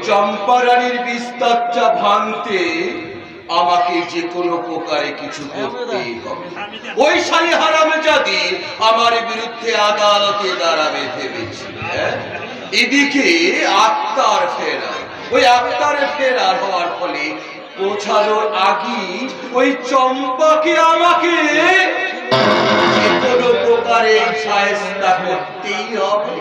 চম্পারানীর বিস্তারটা ভাঙতে আমাকে যে কোনো প্রকারে কিছু করতেই হবে। ওই শালী হারামজাদি আমার বিরুদ্ধে আদালতে দাঁড়াবে ভেবেছি। এদিকে আক্তার ফেরার, ওই আক্তারের ফেরার হওয়ার ফলে পৌঁছানোর আগে ওই চম্পাকে আমাকে যে কোনো প্রকারে শায়েস্তা করতেই হবে।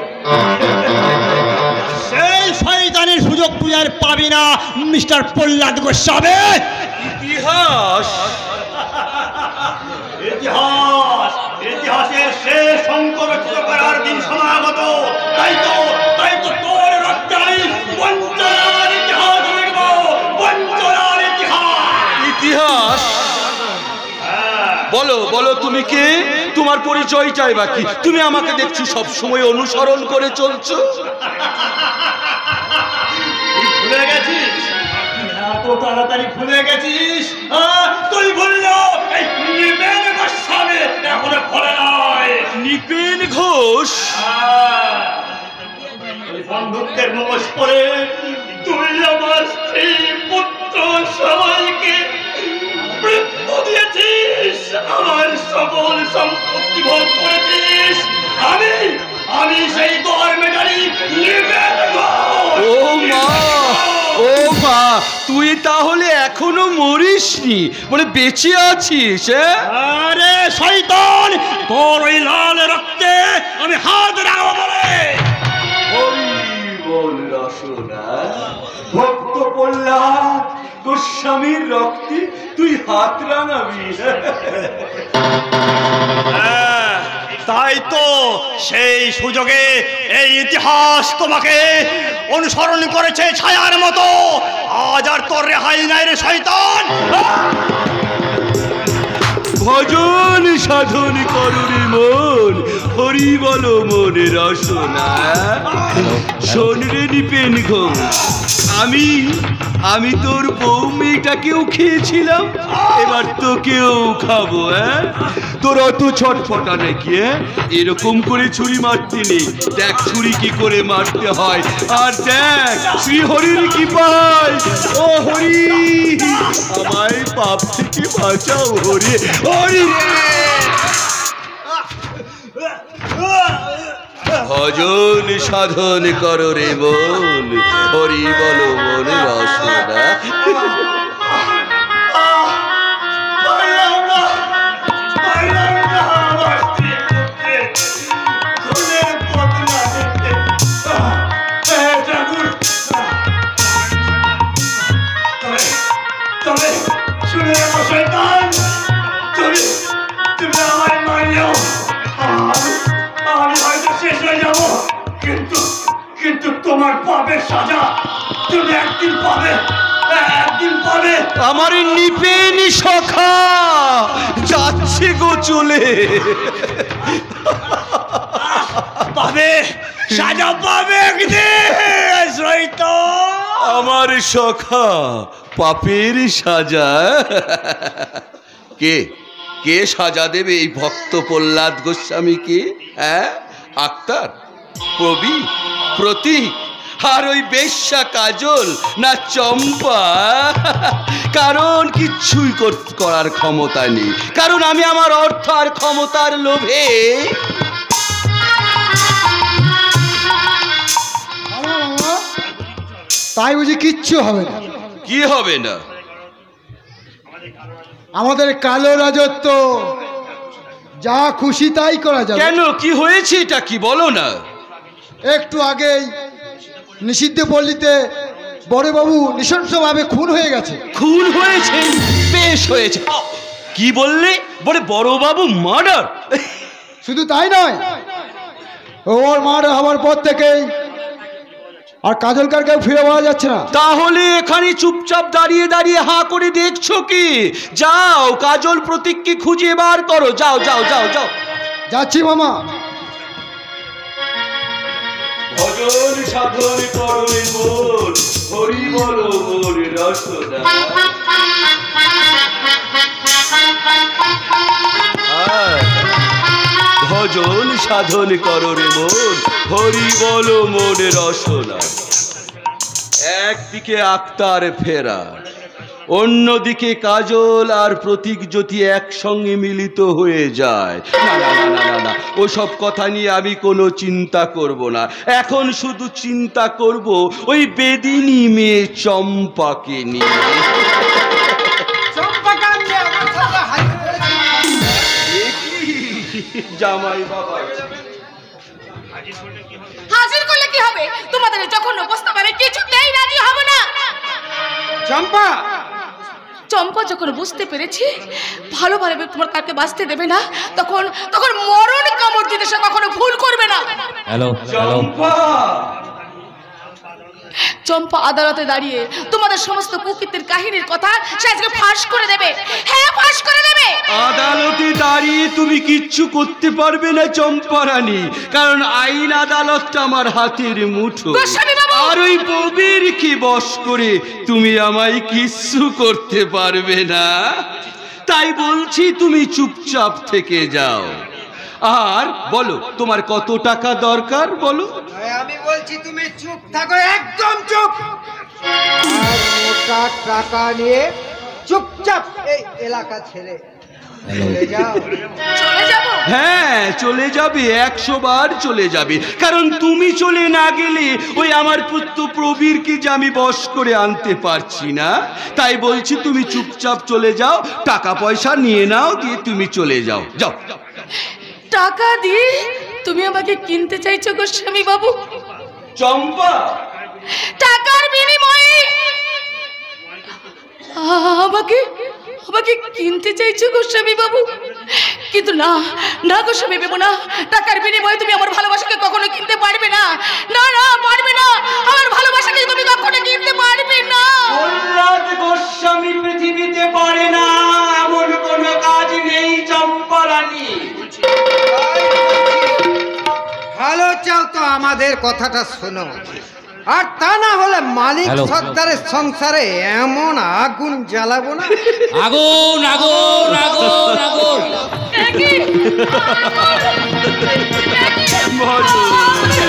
সেই শয়তানের সুযোগ তুই আর পাবি না মিস্টার প্রহ্লাদ গোস্বামী। ইতিহাস ইতিহাস ইতিহাসের শেষ সংকরচিত করার দিন সমাগত। তাই তো তোর রক্তাই বঞ্চনার ইতিহাস লিখব, বঞ্চনার ইতিহাস। ইতিহাস বলো বলো, তুমি কে? তোমার পরিচয় চাই বাকি? তুমি আমাকে দেখছি সব সময় অনুসরণ করে চলছো। ভুলে গেছিস? এত তাড়াতাড়ি ভুলে গেছিস? তুই ভুললো এই নৃপেন গোস্বামী এখনো ভোলে নয়। নৃপেন ঘোষ? বন্ধুত্বের মুখোশ পরে তুই আমার স্ত্রী পুত্র সবাইকে মৃত্যু দিয়েছিস, আমার সকল সম্পত্তি ভোগ করেছিস। আমি সেই গভর্নমেন্টারি নৃপেন ঘোষ। ও মা, ও মা, তুই তাহলে এখনো মরিসনি, মানে বেঁচে আছিস? আরে শয়তান, তোর ওই লাল রক্তে আমি হাত রাখবো বলে। ভক্ত প্রহ্লাদ গোস্বামীর রক্তে তুই হাত রাঙাবি? তাই তো সেই সুযোগে এই ইতিহাস তোমাকে অনুসরণ করেছে ছায়ার মতো। আজ আর তোর রেহাই নাই রে শয়তান। ভজন সাধন করুনি মন, হরি বলো মনে রসনা। শোন রে নৃপেন ঘোষ, আমি তোর বউ মেয়েটাকেও খেয়েছিলাম, এবার তোকেও খাবো। তোর অত ছটফটা নাকি? এরকম করে ছুরি মারতে নেই, দেখ ছুরি কি করে মারতে হয়। আর দেখ শ্রী হরির কি পায়। ও হরি, আমায় পাপ থেকে বাঁচাও হরি, হরি ভজন সাধন করো রে মন, হরি বলো মনে রসনা। কিন্তু তোমার পাপের সাজা তুমি একদিন পাবে, একদিন পাবে। আমার নৃপেন সখা যাচ্ছে গো চলে। পাবে, সাজা পাবে একদিন। আমার সখা পাপের সাজা? কে কে সাজা দেবে এই ভক্ত প্রহ্লাদ গোস্বামীকে? আক্তার, প্রবি, প্রতীক, আর ওই বেশ্যা কাজল না চম্পা? কারণ কিচ্ছুই করার ক্ষমতা নেই, কারণ আমি আমার অর্থ আর ক্ষমতার লোভে তাই বুঝি কিচ্ছু হবে না? কি হবে না? আমাদের কালো রাজত্ব যা খুশি তাই করা যাবে। কেন, কি হয়েছে এটা কি বলো না? একটু আগেই নিষিদ্ধ পল্লীতে বড়বাবু নৃশংসভাবে খুন হয়ে গেছে। খুন হয়েছে? বেশ হয়েছে। কি বললে? বড় বাবু মার্ডার? শুধু তাই নয়, ওর মার্ডার হওয়ার পর থেকেই আর কাজলকারকেও ফিরে পাওয়া যাচ্ছে না। তাহলে এখানে চুপচাপ দাঁড়িয়ে দাঁড়িয়ে হাঁ করে দেখছো কি? যাও কাজল প্রতীককে খুঁজে বার করো। যাও যাও যাও যাও। যাচ্ছি মামা। ভজন সাধন করো মন, হরি বলো মোর রসনা। ভজন সাধন করো রে মন, হরি বলো মোর রসনা। একদিকে আক্তার ফেরা, অন্যদিকে কাজল আর প্রতীক যদি একসঙ্গে মিলিত হয়ে যায়। না না না না না না, ওসব কথা নিয়ে আমি কোনো চিন্তা করব না। এখন শুধু চিন্তা করব ওই বেদিনী মেয়ে চম্পাকে নিয়ে। জামাই বাবা হাজির করলে কি হবে? তোমাদের যখন প্রস্তাব আমি কিছুতেই রাজি হব না। চম্পা চম্পা যখন বুঝতে পেরেছি ভালোভাবে তোমার তাকে বাঁচতে দেবে না, তখন তখন মরণ কামড় দিতে সে কখনো ভুল করবে না। হ্যালো চম্পা চম্পা আদালতে দাঁড়িয়ে তোমাদের সমস্ত প্রকৃতির কাহিনীর কথা সে আজকে ফাঁস করে দেবে। হ্যাঁ, ফাঁস করে দেবে। আদালতে দাঁড়িয়ে তুমি কিচ্ছু করতে পারবে না চম্পা রানী, কারণ আইন আদালতটা আমার হাতের মুঠো। গোস্বামী বাবু! আর ওই প্রবীরকে বশ করে তুমি আমায় কিচ্ছু করতে পারবে না। তাই বলছি তুমি চুপচাপ থেকে যাও। আর বলো তোমার কত টাকা দরকার বলো। আমি বলছি তুমি চুপ থাকো, একদম চুপ। আর মোটা টাকা নিয়ে চুপচাপ এই এলাকা ছেড়ে চলে যাও। চলে যাব? হ্যাঁ চলে যাবে, 100 বার চলে যাবে। কারণ তুমি চলে না গেলে ওই আমার পুত্র প্রবীরকে যে আমি বশ করে আনতে পারছি না। তাই বলছি তুমি চুপচাপ চলে যাও, টাকা পয়সা নিয়ে নাও, দিয়ে তুমি চলে যাও। যাও। টাকা দিয়ে তুমি আমাকে কিনতে চাইছো গোস্বামী বাবু? চম্পা টাকার বিনিময়ে আমাকে আমাকে কিনতে চাইছো গোস্বামী বাবু? কিন্তু না না গোস্বামী বাবু, না, টাকার বিনিময়ে তুমি আমার ভালোবাসাকে কখনো কিনতে পারবে না। না না, পারবে না। আমার ভালোবাসাকে তুমি কখনো কিনতে পারবে না। প্রহ্লাদ গোস্বামী পৃথিবীতে পারে না এমন কোনো কাজ নেই চম্পা রানী। ভালো চাও তো আমাদের কথাটা শোনো, আর তা না হলে মালিক সর্দারের সংসারে এমন আগুন জ্বালাবো না। আগুন আগুন আগুন আগুন।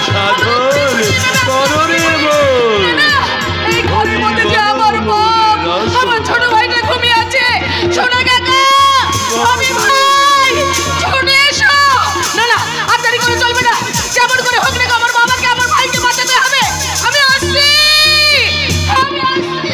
সাধন করো রে মন। এই ঘরের মধ্যে যে আমার বাপ, আমার ছোট ভাইটা ঘুমিয়ে আছে। শোনা কাকা, আমি ভাই, ছুটে এসো। না না, আর দেরি করে চলবে না। যেমন করে হোক না, আমার বাবাকে আমার ভাইকে বাঁচাতে হবে। আমি আসছি, আমি আসছি।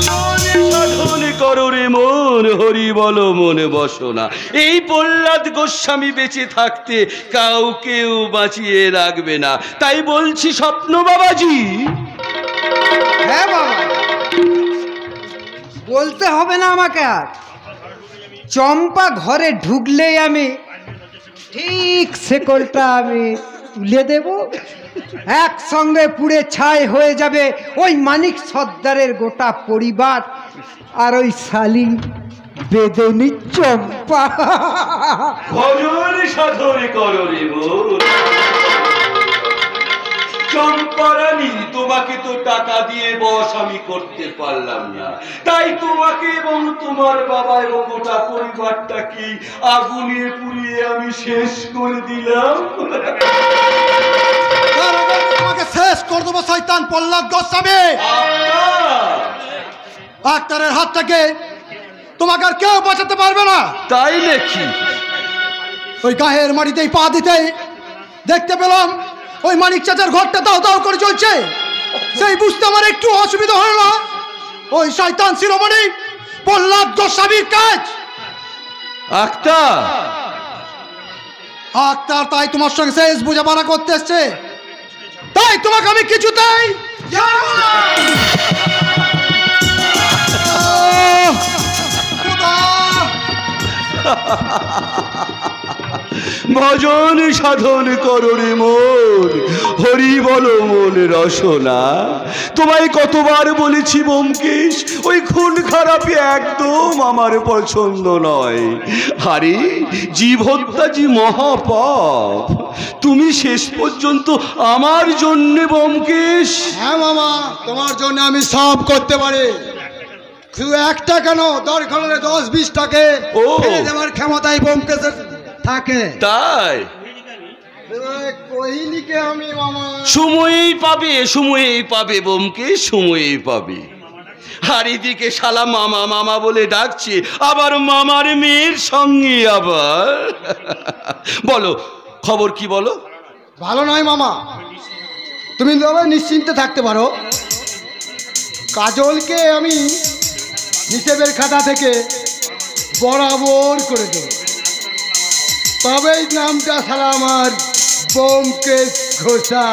সাধন করো রে মন, হরি বলো মনে বসো না। এই প্রহ্লাদ গোস্বামী বেঁচে থাকতে কাউকেও বাঁচিয়ে রাখবে না। তাই বলছি স্বপ্ন বাবাজি। হ্যাঁ বাবা, বলতে হবে না আমাকে আর। চম্পা ঘরে ঢুকলেই আমি ঠিক শেকলটা আমি তুলে দেব, একসঙ্গে পুড়ে ছাই হয়ে যাবে ওই মানিক সর্দারের গোটা পরিবার আর ওই শালী বেদনী চম্পা। ভজন সাধন করো রে মন। চম্পা রানী, তোমাকে তো টাকা দিয়ে বশ আমি করতে পারলাম না, তাই তোমাকে এবং তোমার বাবা এবং গোটা পরিবারটাকে আগুনে পুড়িয়ে আমি শেষ করে দিলাম। তোমাকে শেষ করে দেবো শয়তান প্রহ্লাদ গোস্বামী। আক্তারের হাত থেকে তোমাকে আর কেউ বাঁচাতে পারবে না। তাই নাকি? ওই গায়ের মাটিতেই পা দিতেই দেখতে পেলাম ওই মানিক চাচার ঘরটা দাও দাও করে চলছে। সেই বুঝতে আমার একটু অসুবিধা হলো না। ওই শয়তান শিরোমণি প্রহ্লাদ গোস্বামীর কাজ। আক্তার আক্তার তাই তোমার সঙ্গে শেষ বোঝাপড়া করতে এসছে। তাই তোমাকে আমি কিছুতেই ভজন সাধন করো রে মন, হরি বল মন রসনা। তোমায় কতবার বলেছি ব্যোমকেশ, ওই খুন খারাপি একদম আমার পছন্দ নয়। আরে জীব হত্যা যে মহাপাপ, তুমি শেষ পর্যন্ত আমার জন্যে ব্যোমকেশ। হ্যাঁ মামা, তোমার জন্য আমি সব করতে পারি। শুধু একটা কেন, দরকার হলে 10-20টাকে ফেলে দেওয়ার ক্ষমতাই ব্যোমকেশের থাকে। তাই কহিলিকে আমি মামা সময়ই পাবে, সময়ই পাবে ব্যোমকেশ, সময়ই পাবে। আর এদিকে শালা মামা মামা বলে ডাকছে, আবার মামার মেয়ের সঙ্গে আবার। বলো খবর কি বলো? ভালো নয় মামা, তুমি তবে নিশ্চিন্তে থাকতে পারো। কাজলকে আমি হিসেবের খাতা থেকে বরাবর করে দেব, তবেই নামটা শালা আমার ব্যোমকেশ ঘোষা।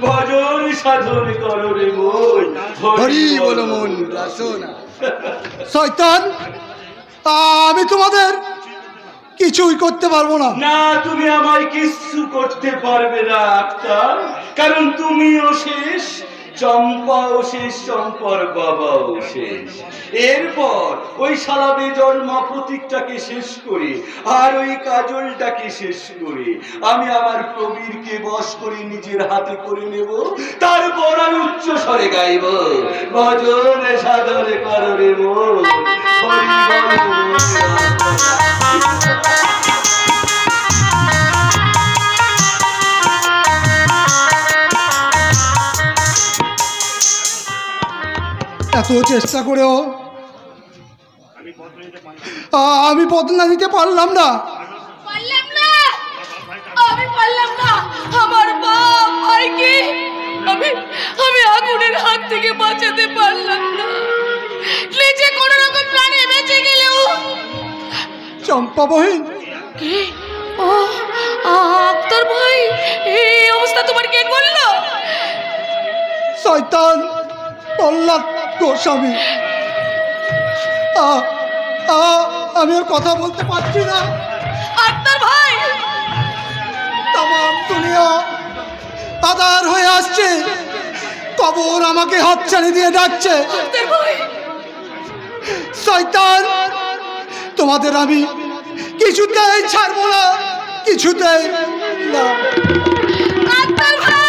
ভজন সাধন করো রে মন, হরি বল মন রসনা। শয়তান, আমি তোমাদের কিছুই করতে পারবো না। না, তুমি আমায় কিছু করতে পারবে না আক্তার, কারণ তুমিও শেষ, চম্পাও শেষ, চম্পার বাবাও শেষ। এরপর ওই শালা বেজন্মা প্রতীকটাকে শেষ করে আর ওই কাজলটাকে শেষ করে আমি আমার প্রবীরকে বশ করে নিজের হাতে করে নেব। তারপর আমি উচ্চ স্বরে গাইব, ভজন সাধন করো রে মন, হরি বল মন। এত চেষ্টা করেও আমি বদলা নিতে পারলাম না। পারলাম না, আমি পারলাম না। আমার বাপ ভাইকে আমি আমি আগুনের হাত থেকে বাঁচাতে পারলাম না। নিজে কোনো রকম প্রাণে বেঁচে গেলেও। চম্পা বহিন, কে? ও আক্তার ভাই, এই অবস্থা তোমার কে করলো? শয়তান প্রহ্লাদ গোস্বামী। আমি আর কথা বলতে পারছি না। আক্তার ভাই, তামাম দুনিয়া আধার হয়ে আসছে, কবর আমাকে হাতছানি দিয়ে ডাকছে। আক্তার ভাই, শয়তান, তোমাদের আমি কিছুতেই ছাড়বো না, কিছুতেই না। আক্তার ভাই,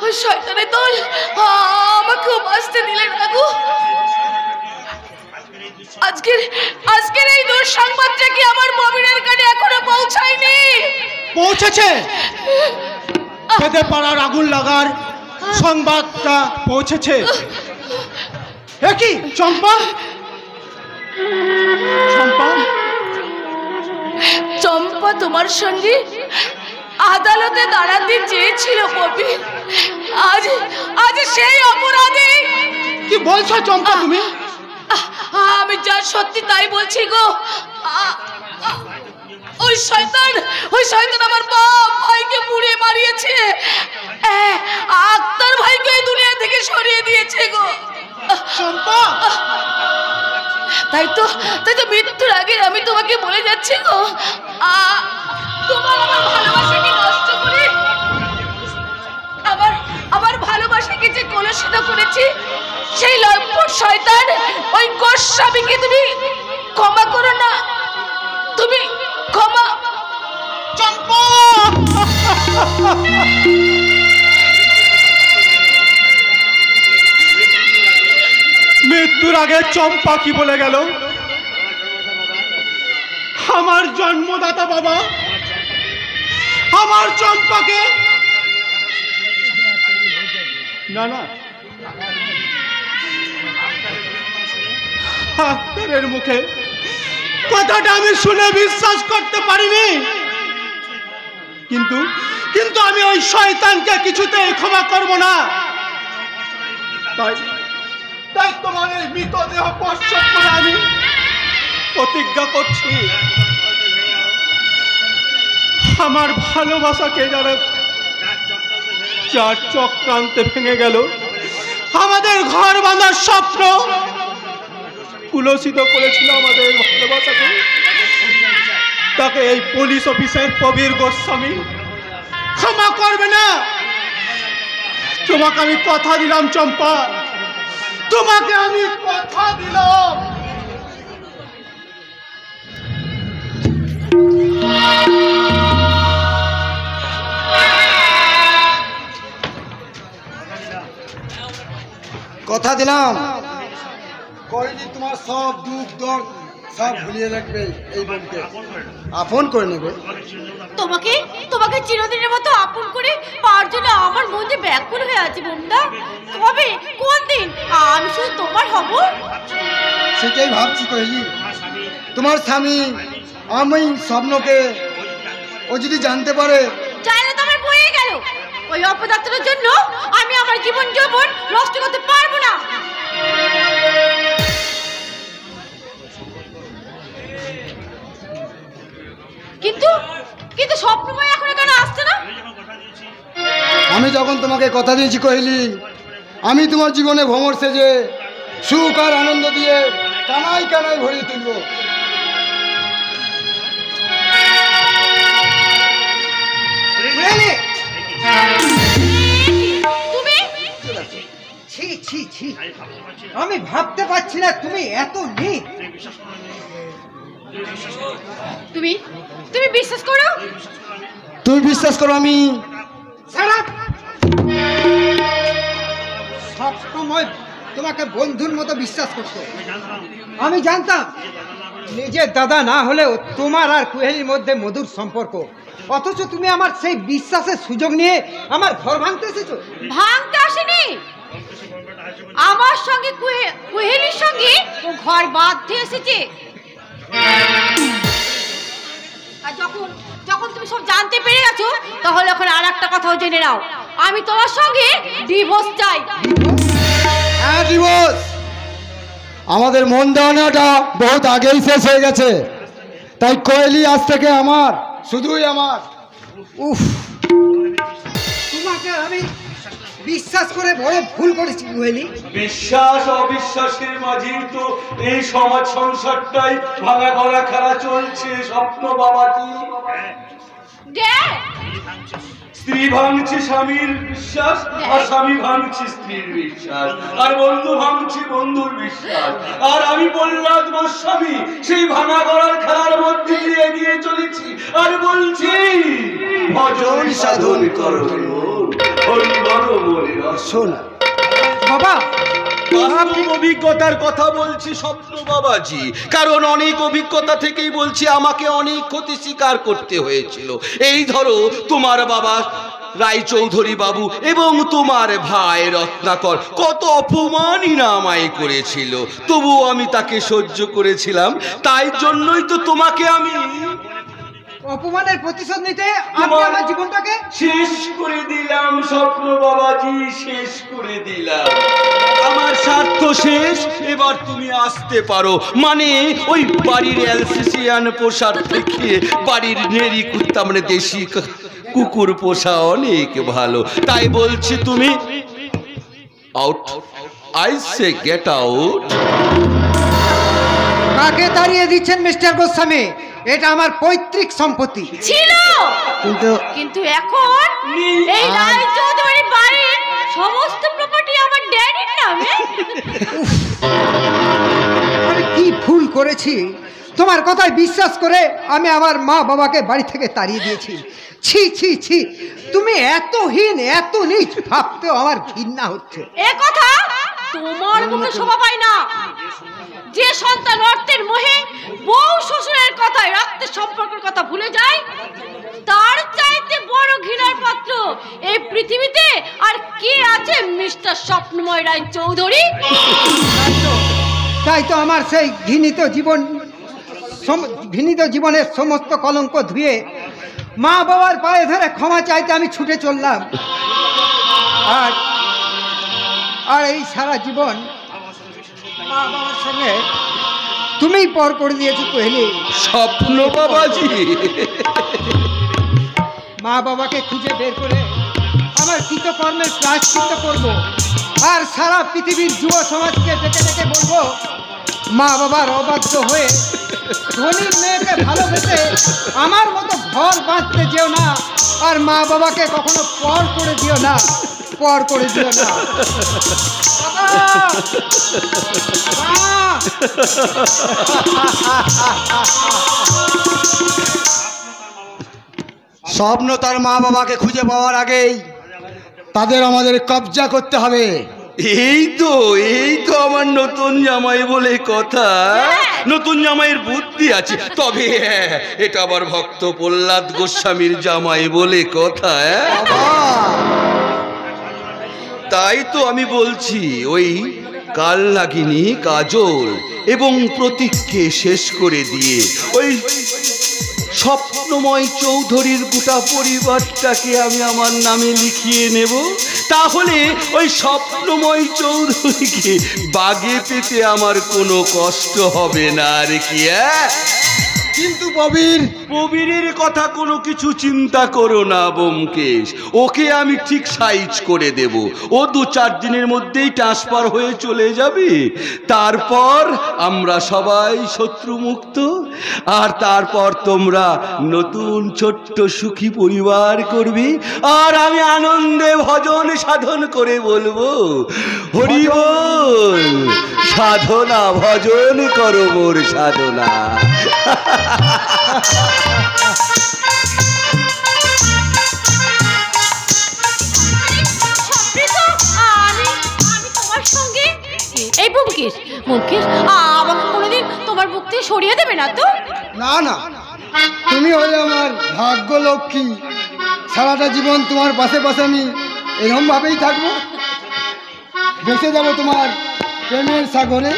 ওই শয়তানের দল আমাকে বাঁচতে দিলেন না গো। আজকের এই দুঃসংবাদটা কি আমার প্রবীরের কানে এখনো পৌঁছায়নি? পৌঁছেছে। খেতে পাড়ার আগুন লাগার সংবাদটা পৌঁছেছে। একই চম্পা, চম্পা, চম্পা তোমার সঙ্গে আদালতে দাঁড়াতে চেয়েছিল প্রবীর। আজ সেই অপরাধী। কি বলছো চম্পা তুমি? আমি যা সত্যি তাই বলছি গো। ওই শয়তান আমার বাপ ভাইকে পুড়িয়ে মারিয়েছে, আক্তার ভাইকে এই দুনিয়া থেকে সরিয়ে দিয়েছে গো। চম্পা, তাই তো মৃত্যুর আগে আমি তোমাকে বলে যাচ্ছি গো, তোমার আমার ভালোবাসাকে নষ্ট করে আমার ভালোবাসাকে যে কলুষিত করেছি, সেই লম্পট শয়তান ওই গোস্বামীকে তুমি ক্ষমা করো না। তুমি ক্ষমা। চম্পা, মৃত্যুর আগে চম্পা কি বলে গেল? আমার জন্মদাতা বাবা আমার চম্পাকে না না আক্তারের মুখে কথাটা আমি শুনে বিশ্বাস করতে পারিনি, কিন্তু আমি ওই শয়তানকে কিছুতেই ক্ষমা করব না। তাই তোমার এই মৃতদেহ স্পর্শ করে আমি প্রতিজ্ঞা করছি, আমার ভালোবাসাকে যারা চার চক্রান্তে ভেঙে গেল, আমাদের ঘর বাঁধার স্বপ্ন কুলসিত করেছিল আমাদের ভালোবাসাকে, তাকে এই পুলিশ অফিসার প্রবীর গোস্বামী ক্ষমা করবে না। তোমাকে আমি কথা দিলাম চম্পা, তোমাকে আমি কথা দিলাম। কথা দিলাম কইলি তোমার সব দুঃখ দর্দ সব ভুলিয়ে রাখবে, এই বোনকে আপন করে নেবে। তোমাকে তোমাকে চিরদিনের মতো আপন করে পাওয়ার জন্য আমার মন যে ব্যাকুল হয়ে আছে বোনদা। কবে কোন দিন আমি শুধু তোমার হব? সেটাই ভাবছি কইলি। তোমার স্বামী আমি স্বপ্নকে ও যদি জানতে পারে, চাইলে তো আমার বয়ে গেল। ওই অপদার্থের জন্য আমি আমার জীবন যৌবন নষ্ট করতে পারবো না। কিন্তু কিন্তু স্বপ্নময় এখন কেন আসছে না? আমি যখন তোমাকে কথা দিয়েছি কইলি, আমি তোমার জীবনে ভ্রমর সেজে সুখ আর আনন্দ দিয়ে কানাই কানাই ভরিয়ে তুলব। তুমি ছি ছি ছি, আমি ভাবতে পারছি না তুমি এত নিক। তুমি তুমি বিশ্বাস করো? তুমি বিশ্বাস করো আমি সব সময় তোমাকে বন্ধুর মতো বিশ্বাস করতো। আমি জানতাম নিজের দাদা না হলেও তোমার আর কুহেলির মধ্যে মধুর সম্পর্ক, অথচ তুমি আমার সেই বিশ্বাসের সুযোগ নিয়ে আমার ঘর ভাঙতে এসেছো। ভাঙতে আসেনি, আমার সঙ্গে কুহেলির সঙ্গে ও ঘর বাঁধতে এসেছে। আর যখন যখন তুমি সব জানতে পেরে গেছো, তাহলে এখন আর একটা কথাও জেনে নাও, আমি তোমার সঙ্গে ডিভোর্স চাই। হ্যাঁ ডিভোর্স। আমাদের মন দেওয়াটা বহুত আগেই শেষ হয়ে গেছে, তাই কোয়েলি আজ থেকে আমার, শুধুই আমার। উফ, তোমাকে আমি বিশ্বাস করে বড় ভুল করেছি কুহেলি। বিশ্বাস অবিশ্বাসের মাঝেই তো এই সমাজ সংসারটাই ভাঙা গলা খেলা চলছে। স্বপ্ন বাবাজি, স্ত্রী ভাঙছে স্বামীর বিশ্বাস, আর স্বামী ভাঙছে স্ত্রীর বিশ্বাস, আর বন্ধু ভাঙছে বন্ধুর বিশ্বাস, আর আমি প্রহ্লাদ গোস্বামী সেই ভাঙা গলার খেলার মধ্যে দিয়ে এগিয়ে চলেছি আর বলছি, ভজন সাধন করো হরি বড় মনে রসনা। বাবা, বাস্তব অভিজ্ঞতার কথা বলছি স্বপ্ন বাবাজি, কারণ অনেক অভিজ্ঞতা থেকেই বলছি আমাকে অনেক ক্ষতি স্বীকার করতে হয়েছিল। এই ধরো তোমার বাবা রায়চৌধুরী বাবু এবং তোমার ভাই রত্নাকর কত অপমানই না আমায় করেছিল, তবুও আমি তাকে সহ্য করেছিলাম। তাই জন্যই তো তোমাকে আমি অপমানের প্রতিশোধ নিতে আমি আমার জীবনটাকে শেষ করে দিলাম। স্বপ্ন বাবাজি, শেষ করে দিলাম। আমার স্বার্থ শেষ, এবার তুমি আসতে পারো। মানে ওই বাড়ির অ্যালসেশিয়ান পোষার থেকে বাড়ির নেরি কুত্তা, মানে দেশি কুকুর পোষা অনেক ভালো। তাই বলছি তুমি out, I say get out. কাকে তাড়িয়ে দিচ্ছেন মিস্টার গোস্বামী? এটা আমার পৈতৃক সম্পত্তি ছিল, কিন্তু এখন এই রায়চৌধুরী বাড়ির সমস্ত প্রপার্টি আমার ড্যাডির নামে। আমি কি ভুল করেছি? তোমার কথায় বিশ্বাস করে আমি আমার মা বাবাকে বাড়ি থেকে তাড়িয়ে দিয়েছি। ছি ছি ছি, তুমি এত হীন, এত নীচ, ভাবতেও আমার ঘৃণা হচ্ছে। এ কথা তোমার মুখে শোভা পায় না। যে সন্তান অর্থের মোহে বউ শ্বশুরের কথায় রক্তের সম্পর্কের কথা ভুলে যায়, তার চাইতে বড় ঘৃণার পাত্র এই পৃথিবীতে আর কে আছে মিস্টার স্বপ্নময় রায়চৌধুরী? তাই তো আমার সেই ঘৃণিত জীবনের সমস্ত কলঙ্ক ধুয়ে মা বাবার পায়ে ধরে ক্ষমা চাইতে আমি ছুটে চললাম। আর এই সারা জীবন মা বাবার সঙ্গে তুমিই পর করে দিয়েছো কোহেলি। স্বপ্ন বাবাজি, মা বাবাকে খুঁজে বের করে আমার কৃতকর্মের প্রায়শ্চিত্ত করব আর সারা পৃথিবীর যুব সমাজকে ডেকে ডেকে বলবো মা বাবার অবাধ্য হয়ে ধনীর মেয়েকে ভালোবেসে আমার মতো ঘর বাঁধতে যেও না আর মা বাবাকে কখনো পর করে দিও না, পর করে দিও না। স্বপ্ন তার মা বাবাকে খুঁজে পাওয়ার আগেই তাদের আমাদের কবজা করতে হবে। এই তো আমার নতুন জামাই বলে কথা। নতুন জামাইয়ের বুদ্ধি আছে, তবে এটা আবার ভক্ত প্রহ্লাদ গোস্বামীর জামাই বলে কথা। তাই তো আমি বলছি, ওই কাল নাগিনী কাজল এবং প্রতীককে শেষ করে দিয়ে ওই স্বপ্নময় চৌধুরীর গোটা পরিবারটাকে আমি আমার নামে লিখিয়ে নেব। তাহলে ওই স্বপ্নময় চৌধুরীকে বাগে পেতে আমার কোনো কষ্ট হবে না আর কি। কিন্তু প্রবীরের কথা কোনো কিছু চিন্তা করো না ব্যোমকেশ, ওকে আমি ঠিক সাইজ করে দেব। ও 2-4 দিনের মধ্যেই ট্রান্সফার হয়ে চলে যাবে। তারপর আমরা সবাই শত্রুমুক্ত, আর তারপর তোমরা নতুন ছোট্ট সুখী পরিবার করবে। আর আমি আনন্দে ভজন সাধন করে বলবো, হরি বল, সাধনা ভজন করো মোর সাধনা। এই ব্যোমকেশ, আমাকে কোনোদিন তোমার বুক থেকে সরিয়ে দেবে না তো? না না, তুমি হলে আমার ভাগ্য লক্ষ্মী। সারাটা জীবন তোমার পাশে পাশে আমি এরকম ভাবেই থাকবো, ভেসে যাবো তোমার প্রেমের সাগরে।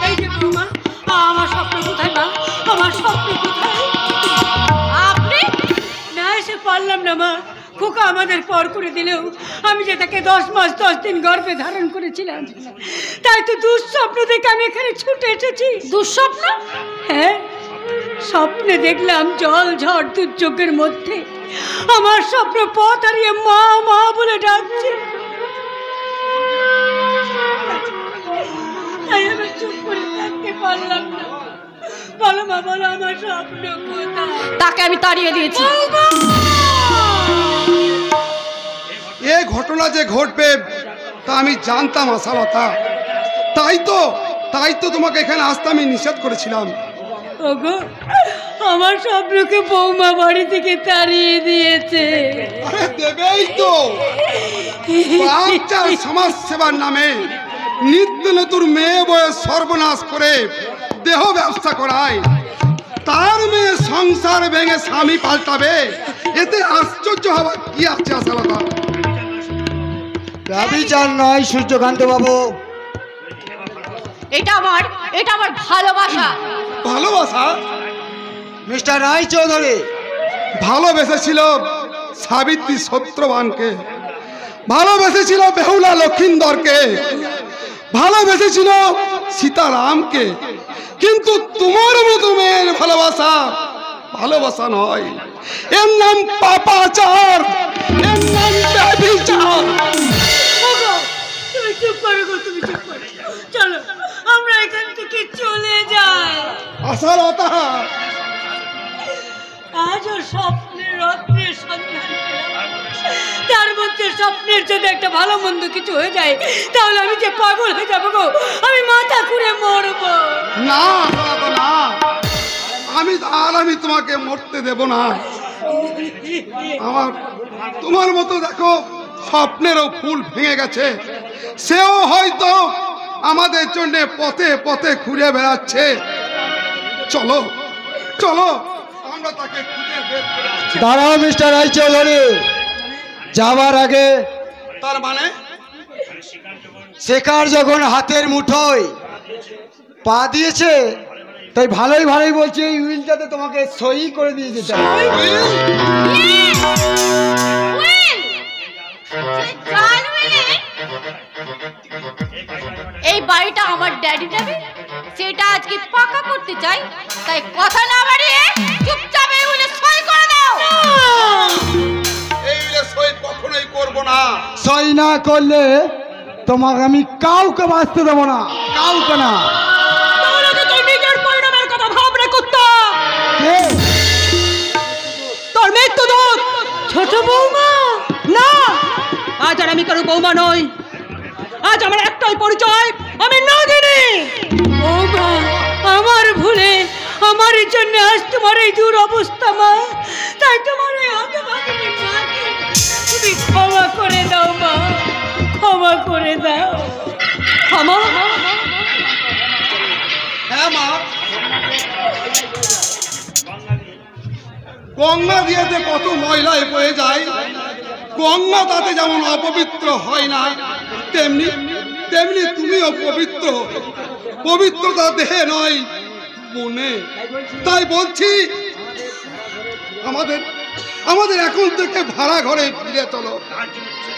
এই যে বৌমা, আমার স্বপ্ন কোথায় মা? আমার স্বপ্ন কোথায়? আপনি না এসে পারলাম না মা। খোকা আমাদের পর করে দিলেও আমি যে তাকে 10 মাস 10 দিন গর্ভে ধারণ করেছিলাম, তাই তো দুঃস্বপ্ন থেকে আমি এখানে ছুটে এসেছি। দুঃস্বপ্ন? হ্যাঁ, স্বপ্নে দেখলাম জল ঝড় দুর্যোগের মধ্যে আমার স্বপ্ন পথ হারিয়ে মা মা বলে ডাকছে। তাই আমি চুপ করে থাকতে পারলাম না। বলো মা, বলো আমার স্বপ্ন কোথায়? তাকে আমি তাড়িয়ে দিয়েছি। এ ঘটনা যে ঘটবে তা আমি জানতাম আশালতা। তাই তো তোমাকে এখানে আসতে আমি নিষেধ করেছিলাম। ওগো, আমার স্বপ্নকে বৌমা বাড়ি থেকে তাড়িয়ে দিয়েছে। আরে দেবেই তো, বাচ্চার সমাজ সেবার নামে নিত্য নতুন মেয়ে বয়স সর্বনাশ করে দেহ ব্যবসা করায়। তার মেয়ে সংসার ভেঙে স্বামী পাল্টাবে, এতে আশ্চর্য হবার কি আছে আশালতা? ব্যভিচার নয় সূর্যকান্ত বাবু, এটা আমার ভালোবাসা। ভালোবাসা? মিস্টার রায় চৌধুরী ভালোবেসেছিল সাবিত্রী সত্যবানকে, ভালোবেসেছিল বেহুলা লক্ষিন্দরকে, ভালোবেসেছিল সীতারামকে। কিন্তু তোমার মতো মেয়ের ভালোবাসা নয়, এর নাম পাপাচার, এর নাম ব্যভিচার। তুমি চুপ করো গো, তুমি চুপ করো। চলো আমরা এখান থেকে চলে যাই। আশালতা, আজও স্বপ্নের রত্নের সন্ধান পেলাম। তার মধ্যে স্বপ্নের যদি একটা ভালো মন্দ কিছু হয়ে যায়, তাহলে আমি যে পাগল হয়ে যাবো গো, আমি মাথা ঘুরে মরবো। না আশালতা, না, আমি তোমাকে মরতে দেব না। তোমার মতো দেখো স্বপ্নেরও ফুল ভেঙে গেছে, সেও হয়তো আমাদের জন্য পথে পথে ঘুরে বেড়াচ্ছে। চলো চলো, আমরা তাকে খুঁজে বের করে আসছি। দাঁড়াও মিস্টার রায়চৌধুরী, যাবার আগে তার মানে শেখার যখন হাতের মুঠোয় পা দিয়েছে, তাই ভালোই বলছি এই উইলটাতে তোমাকে সই করে দিয়ে যেতে হবে। এই বাড়িটা আমার ড্যাডি নেবে, সেটা আজকে পাকা করতে চাই, তাই কথা না বাড়িয়ে চুপচাপ এই উইলে সই করে দাও। এই উইলে সই কখনোই করব না। সই না করলে তোমাকে আমি কাউকে বাঁচতে দেবো না, কাউকে না। তাহলে তো তুই নিজের পরিণামের কথা ভাবনা করত। তোর মৃত্যু দূত ছোট বৌমা না, আজ আর আমি কারো বৌমা নই। আজ আমার একটাই পরিচয়, আমি নাগিনী। বৌমা, আমার ভুলে আমার জন্য আজ তোমার এই দূর অবস্থা মা, তাই তোমার এই হতভাগিনী মাকে তুমি ক্ষমা করে দাও মা, ক্ষমা করে দাও। ক্ষমা? হ্যাঁ মা, গঙ্গা দিয়েতে কত ময়লায় বয়ে যায়, গঙ্গা তাতে যেমন অপবিত্র হয় না, তেমনি তেমনি তুমিও পবিত্র। পবিত্রতা দেহে নয় মনে। তাই বলছি আমাদের আমাদের এখন থেকে ভাড়া ঘরে ফিরে চলো।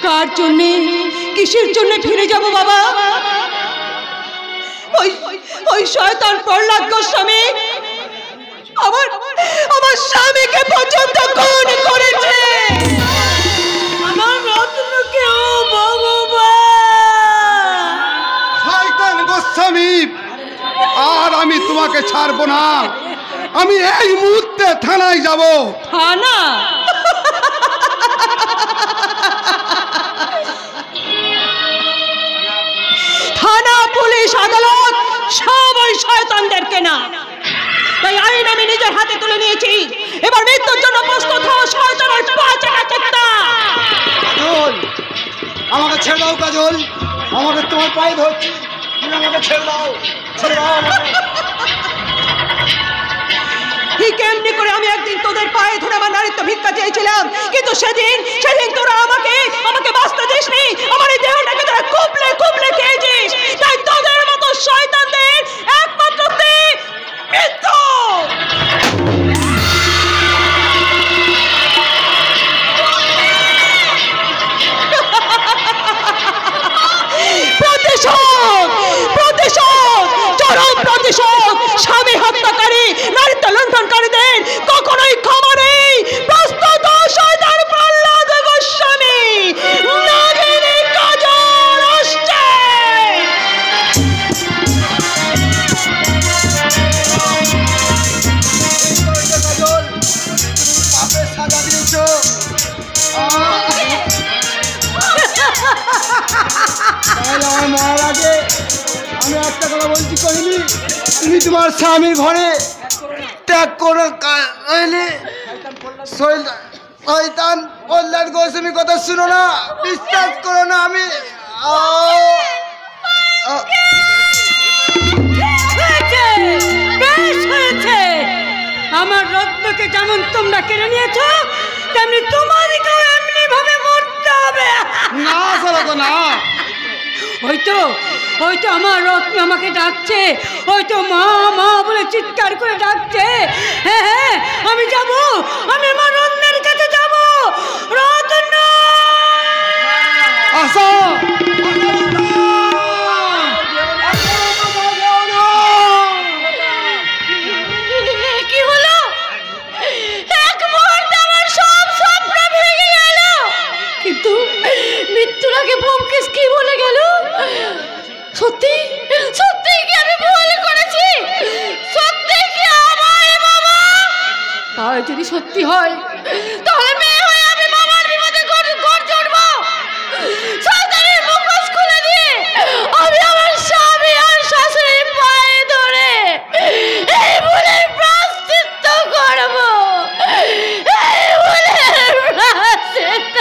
কার জন্যে, কিসের জন্য ফিরে যাব বাবা? ওই ওই শয়তান প্রহ্লাদ গোস্বামী আমার আমার স্বামীকে পর্যন্ত খুন করেছে, আমার রত্নকেও। ভগবান, শয়তান গোস্বামী, আর আমি তোমাকে ছাড়বো না। আমি এই মুহূর্তে থানায় যাব। থানা? থানা, পুলিশ, আদালত সব ওই শয়তানদেরকে না। তাই আইন আমি নিজের হাতে তুলে নিয়েছি। এবার মৃত্যুর জন্য প্রস্তুত হও শয়তানের পাঁচটা চেষ্টা। কাজল, আমাকে ছেড়ে দাও কাজল, আমাকে তোমার পায়ে ধরছি, তুমি আমাকে ছেড়ে দাও, ছেড়ে দাও আমাকে। ঠিক এমনি করে আমি একদিন তোদের পায়ে ধরে আমার নারীত্ব ভিক্ষা চেয়েছিলাম, কিন্তু সেদিন তোরা আমাকে বাঁচতে দিসনি। আমার এই দেহটাকে তোরা কুবলে কুবলে খেয়েছিস। তাই তোদের মতো শয়তানদের একমাত্র মৃত্যু। প্রতিশোধ, প্রতিশোধ, চরম প্রতিশোধ। স্বামী হত্যাকারী, নারীত্ব লঙ্ঘনকারীদের কখনোই ক্ষমা নেই। প্রস্তুত শয়তান প্রহ্লাদ গোস্বামী, নাগিনী কাজল আসছে। কাজল, তুমি পাপের সাজা দিয়েছো। তাহলে আমার মায়ের আগে আমি একটা কথা বলছি, কহিনি তুমি তোমার স্বামীর ঘরে ত্যাগ করে শয়তান প্রহ্লাদ গোস্বামীর কথা শুনো না, বিশ্বাস করো না। আমি হয়েছে, বেশ হয়েছে। আমার রত্নকে যেমন তোমরা কেড়ে নিয়েছ, তেমনি তোমাদেরকেও এমনি ভাবে মরতে হবে। না চলো না, ওই তো আমার রত্ন আমাকে ডাকছে, ওই তো মা মা বলে চিৎকার করে ডাকছে। হ্যাঁ হ্যাঁ, আমি যাব, আমি আমার রত্নের কাছে যাব। রত্ন, আসো। কি হলো? এক মুহূর্তে আমার সব স্বপ্ন ভেঙে গেল। কিন্তু মৃত্যুর আগে ব্যোমকেশ কি বলে গেল? সত্যি সত্যি কি আমি ভুল করেছি? সত্যি কি আমার বাবা? তাই যদি সত্যি হয়, তাহলে মেয়ে হয়ে আমি বাবার বিপদে গর্জে উঠবো। শয়তানের মুখোশ খুলে দিয়ে আমি আমার স্বামী আর শাশুড়ির পায়ে ধরে এই ভুলের প্রায়শ্চিত্ত করবো। এই ভুলের প্রায়শ্চিত্ত।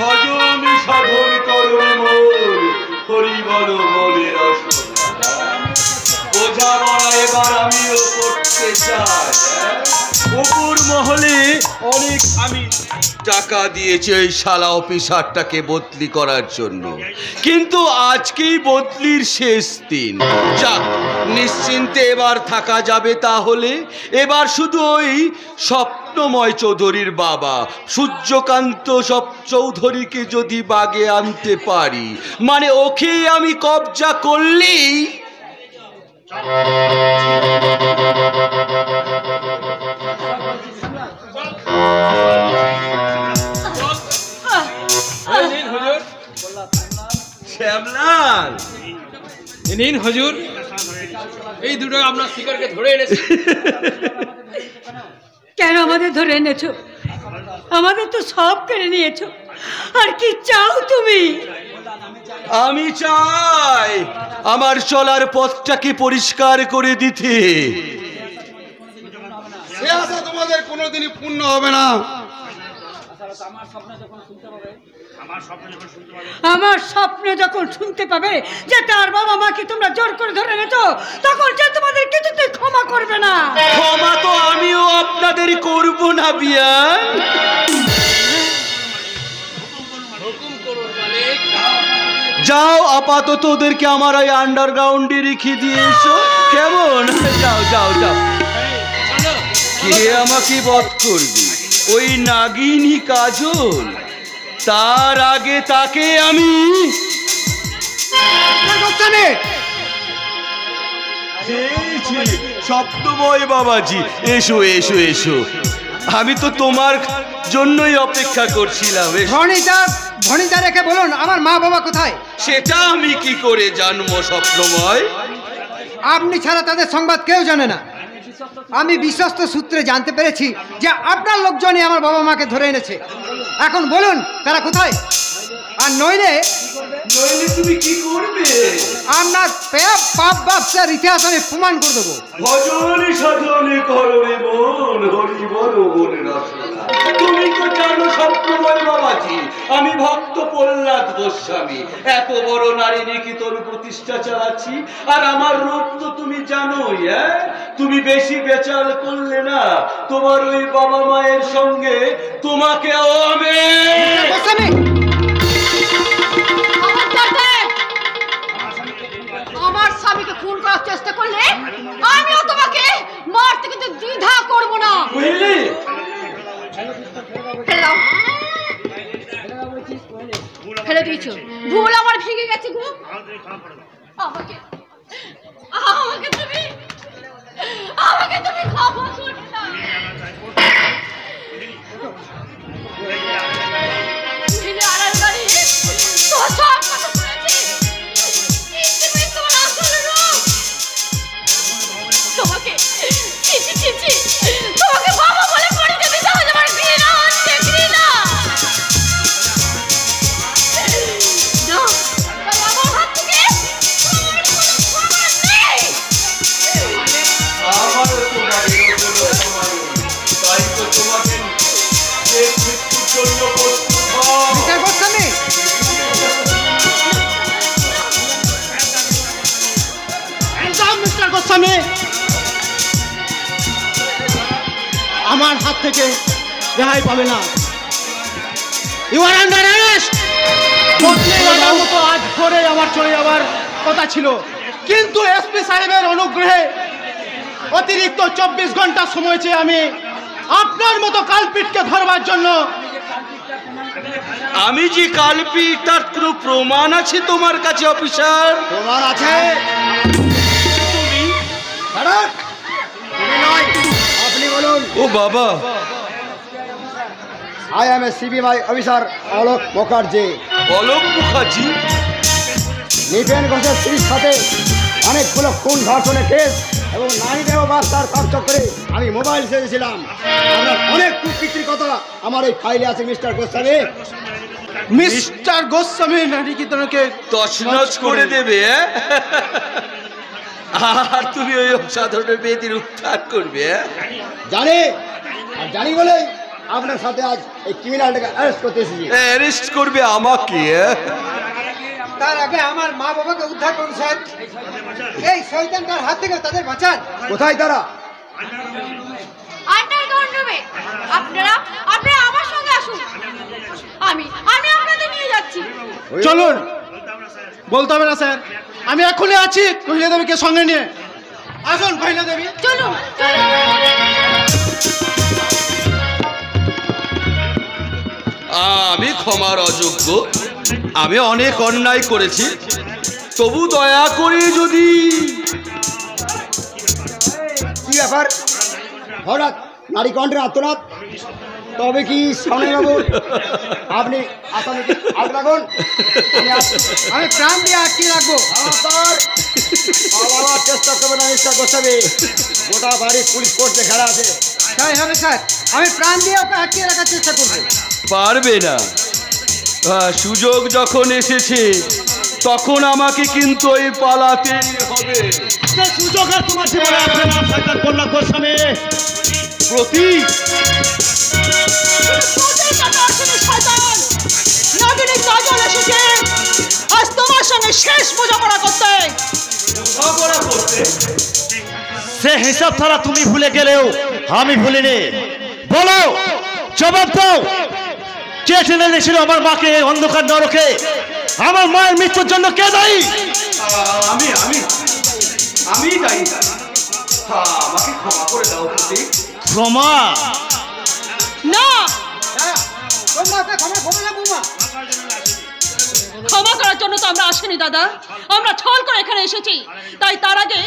ভজন সাধন করুন মোর, হরি বল মনে রসনা। বোঝা মরা এবার আমিও করতে চাই। উপর মহলে অনেক আমি টাকা দিয়েছি ওই শালা অফিসারটাকে বদলি করার জন্য, কিন্তু আজকেই বদলির শেষ দিন। যাক, নিশ্চিন্তে এবার থাকা যাবে। তাহলে এবার শুধু ওই স্বপ্নময় চৌধুরীর বাবা সূর্যকান্ত সব চৌধুরীকে যদি বাগে আনতে পারি, মানে ওকে আমি কবজা করলেই শ্যামলাল, নিন হুজুর, এই দুটো আপনার শিকারকে ধরে এনেছে। কেন আমাদের ধরে এনেছো? আমাদের তো সব কেড়ে নিয়েছো, আর কি চাও তুমি? আমি চাই আমার চলার পথটাকে পরিষ্কার করে দিতে। সে আশা তোমাদের কোনোদিনই পূর্ণ হবে না। আমার স্বপ্নে যখন শুনতে পাবে যে তার বাবা মাকে তোমরা জোর করে ধরে এনেছো, তখন যে তোমাদের কিছুতেই ক্ষমা করবে না। ক্ষমা তো আমিও আপনাদের করব না বিয়ান। যাও, আপাতত ওদেরকে আমার ওই আন্ডারগ্রাউন্ডে রেখে দিয়ে এসো, কেমন? যাও যাও যাও। কে আমাকে বধ করবে? ওই নাগিনী কাজল? তার আগে তাকে আমি স্বপ্নময় বাবাজি, এসো এসো এসো, আমি তো তোমার জন্যই অপেক্ষা করছিলাম। ভনিতা রেখে বলুন আমার মা বাবা কোথায়? সেটা আমি কি করে জানবো স্বপ্নময়? আপনি ছাড়া তাদের সংবাদ কেউ জানে না। আমি বিশ্বস্ত সূত্রে জানতে পেরেছি যে আপনার লোকজনই আমার বাবা মাকে ধরে এনেছে। এখন বলুন তারা কোথায়, আর নইলে তুমি কি করবে? আপনার পাপ ব্যবসার ইতিহাস আমি প্রমাণ করে দেবো। ভজনে সাধনে করো রে মন, হরি বল মনে রসনা। তুমি তো জানো স্বপ্নময় বাবাজি, আমি ভক্ত প্রহ্লাদ গোস্বামী এত বড় নারী নিকেতন প্রতিষ্ঠা চালাচ্ছি, আর আমার রূপ তো তুমি জানোই। তুমি বেশি বেচাল করলে না তোমার ওই বাবা মায়ের সঙ্গে তোমাকেও আমি আমার স্বামীকে খুন করার চেষ্টা করলে আমিও তোমাকে মারতে কিন্তু দ্বিধা করব না। বুঝলি? ফেলে দিয়েছো, ভুল আমার ভেঙে গেছে গো। আমাকে আমাকে তুমি ক্ষমা করে দাও। আড়াল দাঁড়িয়ে তোর সব কথা শুনেছি, তুমি তোমার আসল রূপ। তোমাকে তোমাকে বাবা বলে পরিচয় দিতে হবে, আমার ঘৃণা হচ্ছে, ঘৃণা। আমার হাত থেকে তোমার কোনো ক্ষমা নেই। আমারও তোমার তাই তো তোমাকে মৃত্যুর জন্য প্রস্তুত হও। মিস্টার গোস্বামী, আমার হাত থেকে রেহাই পাবে না। You are under arrest. মতো আজ ভোরে আমার চলে যাওয়ার কথা ছিল, কিন্তু এসপি সাহেবের অনুগ্রহে অতিরিক্ত 24 ঘন্টা সময় চেয়ে আমি আপনার মতো কালপিটকে ধরবার জন্য। আমি যে কালপিট তার কোনো প্রমাণ আছে তোমার কাছে অফিসার? প্রমাণ আছে। তুমি আপনি বলুন। ও বাবা, I M A CBI officer Alok Mukherjee. Alok Mukherjee? Nipen ঘোষের স্ত্রীর সাথে অনেকগুলো খুন ধর্ষণের কেস এবং নারী দেহ বাস্তার চক্করে আমি মোবাইল ছেড়েছিলাম। আপনার অনেক কুকীর্তির কথা আমার এই ফাইলে আছে মিস্টার গোস্বামী। মিস্টার গোস্বামী নারীকিতনকে তছনছ করে দেবে। আর তুমি ওই সাধারণ মেয়েদের উদ্ধার করবে? জানি, আর জানি বলেই আপনার সাথে আজ এই ক্রিমিনালটাকে অ্যারেস্ট করতে এসেছি। অ্যারেস্ট করবে আমাকে? তার আগে আমার মা বাবাকে উদ্ধার করুন স্যার। এই শয়তানটার হাত থেকে তাদের বাঁচান। কোথায় তারা? আন্ডারগ্রাউন্ড রুমে। আপনারা আমার সঙ্গে আসুন, আমি আপনাদের নিয়ে যাচ্ছি। চলুন। বলতে হবে না স্যার, আমি এখনই আছি কহিলা দেবীকে সঙ্গে নিয়ে। আসুন কহিলা দেবী, চলুন। আমি ক্ষমার অযোগ্য, আমি অনেক অন্যায় করেছি, তবু দয়া করে যদি। কি ব্যাপার, হঠাৎ নারী কণ্ঠের আত্মনাদ? তবে কি সামনে বাবু আপনি আসামিকে আগ লাগুন, আমি প্রাণ দিয়ে আটকে রাখবো। বাবার চেষ্টা করবেন না, চেষ্টা করতে গোটা বাড়ি পুলিশ কোর্টে খেলা আছে। তাই হবে স্যার, আমি প্রাণ দিয়ে ওকে আটকে রাখার চেষ্টা করবো। পারবে না, সুযোগ যখন এসেছে তখন আমাকে কিন্তু ওই পালাতে হবে। সুযোগ আর তোমার জীবনে আসবে না শয়তান প্রহ্লাদ গোস্বামী। প্রতীক, নাগিনী কাজল এসেছে আজ তোমার সঙ্গে শেষ বোঝাপড়া করতে। সে হিসাব ছাড়া তুমি ভুলে গেলেও আমি ভুলিনি। বলো, জবাব দাও, কে টেনে এনেছিল আমার মাকে অন্ধকার নরকে? আমার মায়ের মৃত্যুর জন্য কে দায়ী? আমি আমি আমি দায়ী। আমাকে ক্ষমা করে দাও প্রতীক। ক্ষমা না, ক্ষমা করার জন্য তো আমরা আসিনি দাদা, আমরা ছল করে এখানে এসেছি। তাই তার আগে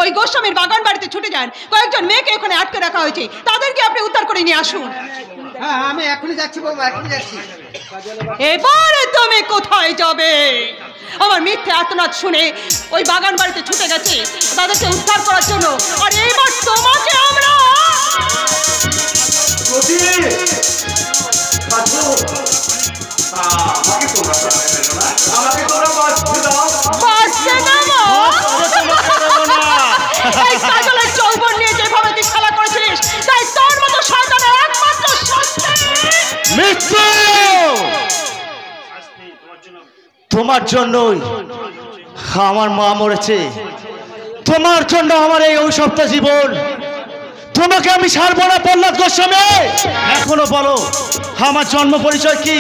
ওই গোস্বামীর বাগান বাড়িতে ছুটে যান, কয়েকজন মেয়েকে ওখানে আটকে রাখা হয়েছে, তাদেরকে আপনি উদ্ধার করে নিয়ে আসুন। হ্যাঁ, আমি এখনই যাচ্ছি বৌমা, এখনই যাচ্ছি। এবারে তুমি কোথায় যাবে? আমার মিথ্যে আর্তনাদ শুনে ওই বাগান বাড়িতে ছুটে গেছে তাদেরকে উদ্ধার করার জন্য, আর এইবার তোমাকে আমরা এই কাজলের যৌবন নিয়ে যেভাবে তুই খেলা করেছিস, তাই তোর মতো শয়তানের একমাত্র শাস্তি মৃত্যু। তোমার জন্যই আমার মা মরেছে, তোমার জন্য আমার এই অভিশপ্ত জীবন। তোমাকে আমি ছাড়বো না প্রহ্লাদ গোস্বামী। এখনো বলো, আমার জন্ম পরিচয় কি,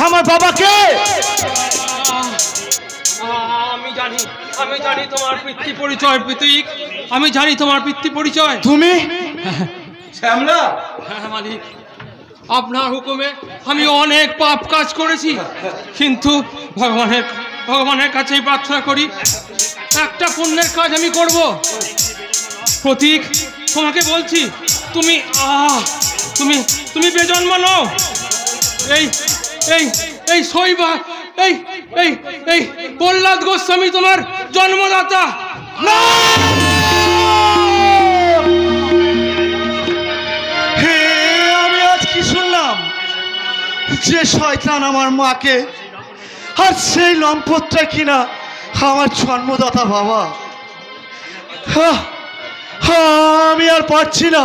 আমার বাবাকে? আমি জানি তোমার পিতৃ পরিচয় প্রতীক, আমি জানি তোমার পিতৃ পরিচয়। তুমি শ্যামলা? হ্যাঁ মালিক, আপনার হুকুমে আমি অনেক পাপ কাজ করেছি, কিন্তু ভগবানের কাছেই প্রার্থনা করি একটা পুণ্যের কাজ আমি করব। প্রতীক, তোমাকে বলছি, তুমি তুমি তুমি বেজন্ম নও। এই এই এই শৈবা এই এই এই প্রহ্লাদ গোস্বামী তোমার জন্মদাতা। আমি আজ কি শুনলাম, যে শয়তান আমার মাকে, আর সেই লম্পটটা কিনা আমার জন্মদাতা বাবা। আমি আর পারছি না,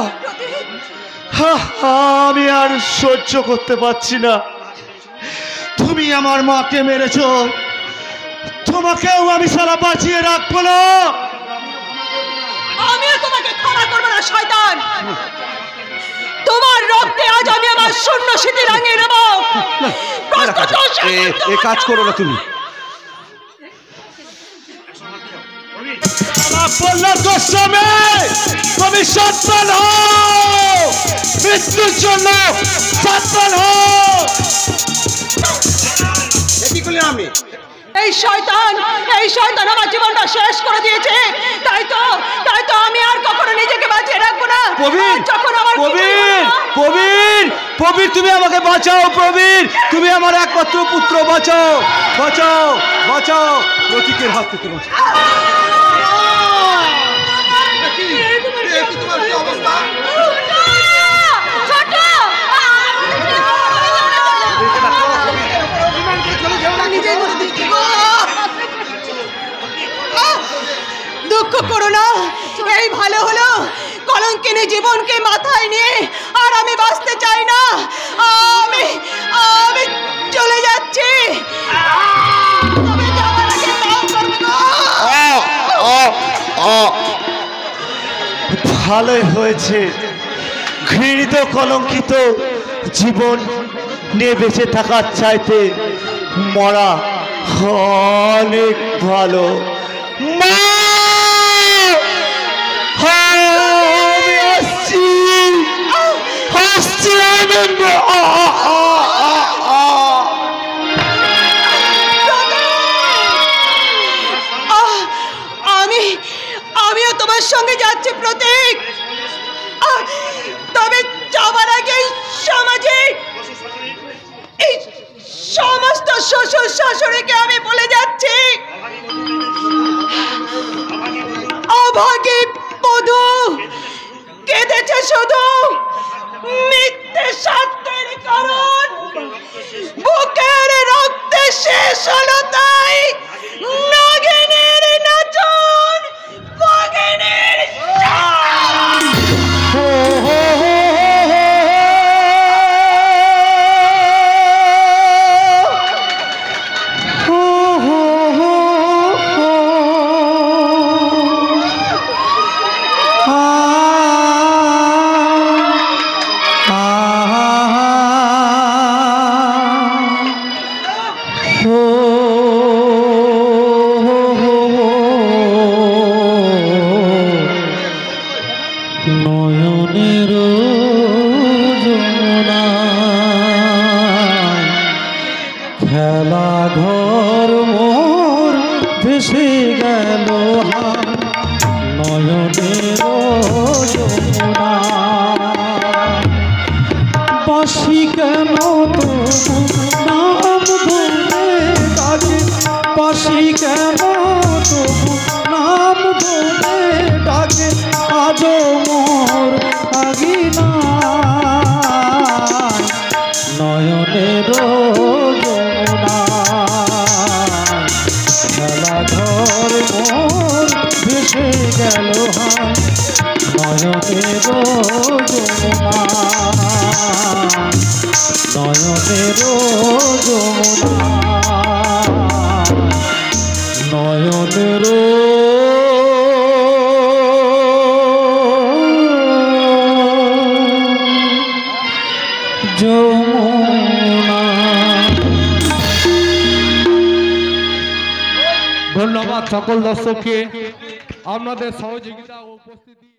আমি আর সহ্য করতে পারছি না। তুমি আমার মাকে মেরেছ, তোমাকেও আমি সারা বাঁচিয়ে রাখবো না। আমিও তোমাকে ক্ষমা করবো না শয়তান। তোমার রক্তে আজ আমি আমার শূন্য স্মৃতি রাঙিয়ে নেব। এ কাজ করো না তুমি। প্রহ্লাদ গোস্বামী, তুমি সন্তান হও, মৃত্যুর জন্য সন্তান হও। কি করলেন আপনি? এই শয়তান আমার জীবনটা শেষ করে দিয়েছে। তাই তো আমি আর কখনো নিজেকে বাঁচিয়ে রাখবো না। প্রবীর, যখন আমার প্রবীর, প্রবীর, প্রবীর, তুমি আমাকে বাঁচাও। প্রবীর, তুমি আমার একমাত্র পুত্র, বাঁচাও, বাঁচাও, বাঁচাও, প্রতীকের হাত থেকে বাঁচাও। তোমার কি অবস্থা? দুঃখ করো না, এই ভালো হলো। কলঙ্কিনী জীবনকে মাথায় নিয়ে আর আমি বাঁচতে চাই না। আমি আমি চলে যাচ্ছি। ভালোই হয়েছে, ঘৃণিত কলঙ্কিত জীবন নিয়ে বেঁচে থাকার চাইতে মরা অনেক ভালো। মা, আমি আসছি, আসছি। চলে যাচ্ছে প্রতীক। তবে যাবার আগে সমাজে এই সমস্ত শ্বশুর শাশুড়িকে আমি বলে যাচ্ছি, অভাগী বধূ কেঁদেছে শুধু মিথ্যে সত্যের কারণ, বুকের রক্তে শেষ হলো তাই নাগিনীর নাচন, নাগিনীর নয়নের যমুনায় খেলা ঘর মোর ভেসে গেল নয়নের যমুনায়। বাঁশি কেন তো নাম ধরে ডাকে, বাঁশি কেন তো নাম ধরে ডাকে, আজ মোর আগিনায় নয়নের যমুনায় খেলা ঘর মোর ভেসে গেল নয়নের যমুনায়, নয়নের যমুনায়, নয়নের ধন্যবাদ সকল দর্শককে আপনাদের সহযোগিতা ও উপস্থিতি।